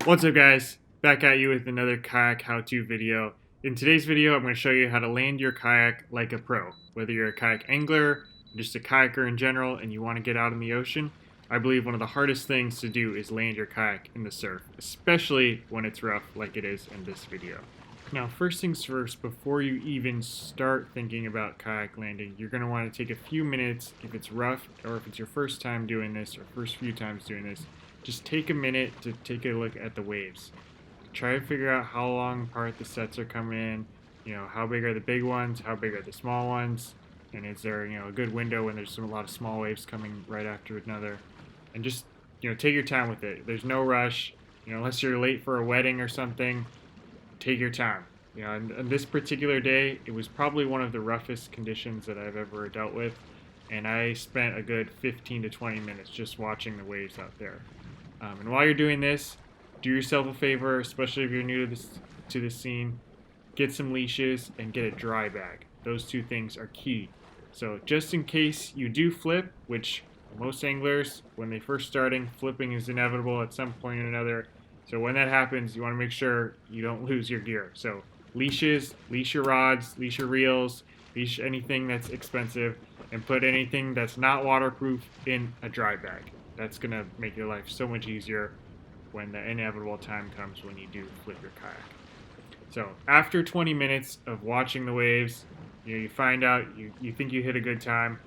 What's up guys, back at you with another kayak how-to video. In today's video I'm going to show you how to land your kayak like a pro. Whether you're a kayak angler, or just a kayaker in general and you want to get out in the ocean, I believe one of the hardest things to do is land your kayak in the surf, especially when it's rough like it is in this video. Now first things first, before you even start thinking about kayak landing, you're going to want to take a few minutes, if it's rough or if it's your first time doing this or first few times doing this, just take a minute to take a look at the waves. Try to figure out how long apart the sets are coming in, how big are the big ones, how big are the small ones, and is there, a good window when there's a lot of small waves coming right after another. And just, take your time with it. There's no rush, unless you're late for a wedding or something, take your time. On this particular day, it was probably one of the roughest conditions that I've ever dealt with, and I spent a good 15 to 20 minutes just watching the waves out there. And while you're doing this, do yourself a favor, especially if you're new to this scene, get some leashes and get a dry bag. Those two things are key. So just in case you do flip, which most anglers, when they first starting, flipping is inevitable at some point or another. So when that happens, you want to make sure you don't lose your gear. So leashes, leash your rods, leash your reels, leash anything that's expensive, and put anything that's not waterproof in a dry bag. That's going to make your life so much easier when the inevitable time comes when you do flip your kayak. So after 20 minutes of watching the waves, you find out you think you hit a good time.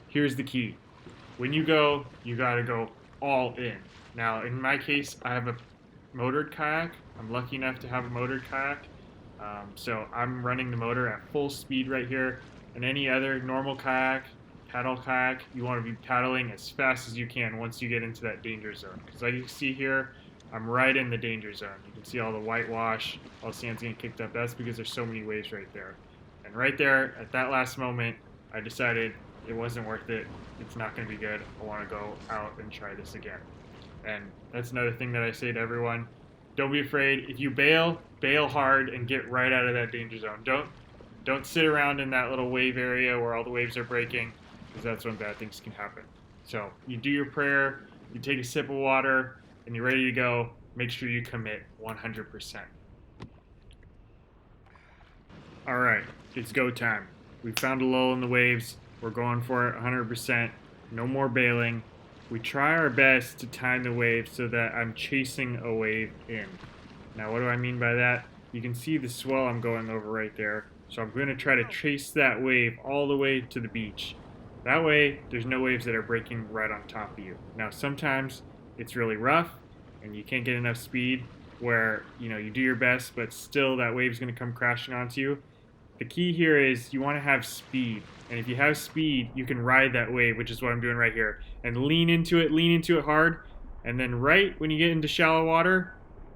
Here's the key. When you go, you got to go all in. Now, in my case, I have a motored kayak. I'm lucky enough to have a motored kayak. So I'm running the motor at full speed right here. And any other normal kayak, paddle kayak, you want to be paddling as fast as you can once you get into that danger zone. Because like you can see here, I'm right in the danger zone. You can see all the whitewash, all the sand's getting kicked up. That's because there's so many waves right there. And right there, at that last moment, I decided it wasn't worth it. It's not going to be good. I want to go out and try this again. And that's another thing that I say to everyone. Don't be afraid. If you bail, bail hard and get right out of that danger zone. Don't sit around in that little wave area where all the waves are breaking, because that's when bad things can happen. So you do your prayer, you take a sip of water, and you're ready to go. Make sure you commit 100%. All right, it's go time. We found a lull in the waves. We're going for it 100%. No more bailing. We try our best to time the wave so that I'm chasing a wave in. Now, what do I mean by that? You can see the swell I'm going over right there. So I'm going to try to chase that wave all the way to the beach. That way, there's no waves that are breaking right on top of you. Now, sometimes it's really rough and you can't get enough speed where, you do your best, but still that wave's going to come crashing onto you. The key here is you want to have speed. And if you have speed, you can ride that wave, which is what I'm doing right here. And lean into it hard. And then right when you get into shallow water,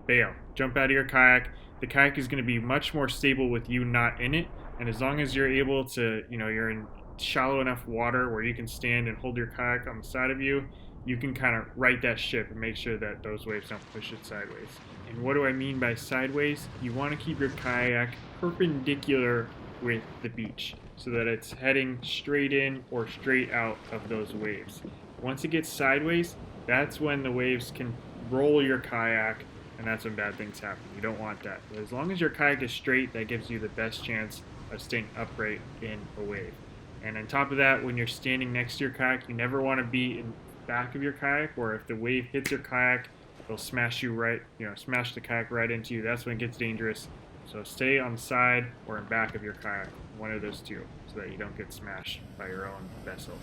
bail. Jump out of your kayak. The kayak is going to be much more stable with you not in it. And as long as you're able to, you're in shallow enough water where you can stand and hold your kayak on the side of you, you can kind of right that ship and make sure that those waves don't push it sideways. And what do I mean by sideways? You want to keep your kayak perpendicular with the beach so that it's heading straight in or straight out of those waves. Once it gets sideways, that's when the waves can roll your kayak, and that's when bad things happen. You don't want that. But as long as your kayak is straight, that gives you the best chance of staying upright in a wave. And on top of that, when you're standing next to your kayak, you never want to be in the back of your kayak, where if the wave hits your kayak, it'll smash you right, smash the kayak right into you. That's when it gets dangerous. So stay on the side or in back of your kayak, one of those two, so that you don't get smashed by your own vessel.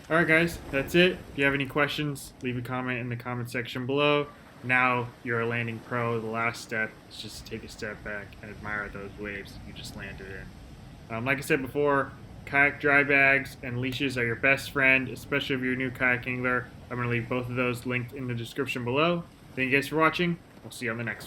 Alright guys, that's it. If you have any questions, leave a comment in the comment section below. Now you're a landing pro. The last step is just to take a step back and admire those waves you just landed in. Like I said before, kayak dry bags and leashes are your best friend, especially if you're a new kayak angler. I'm going to leave both of those linked in the description below. Thank you guys for watching. We'll see you on the next one.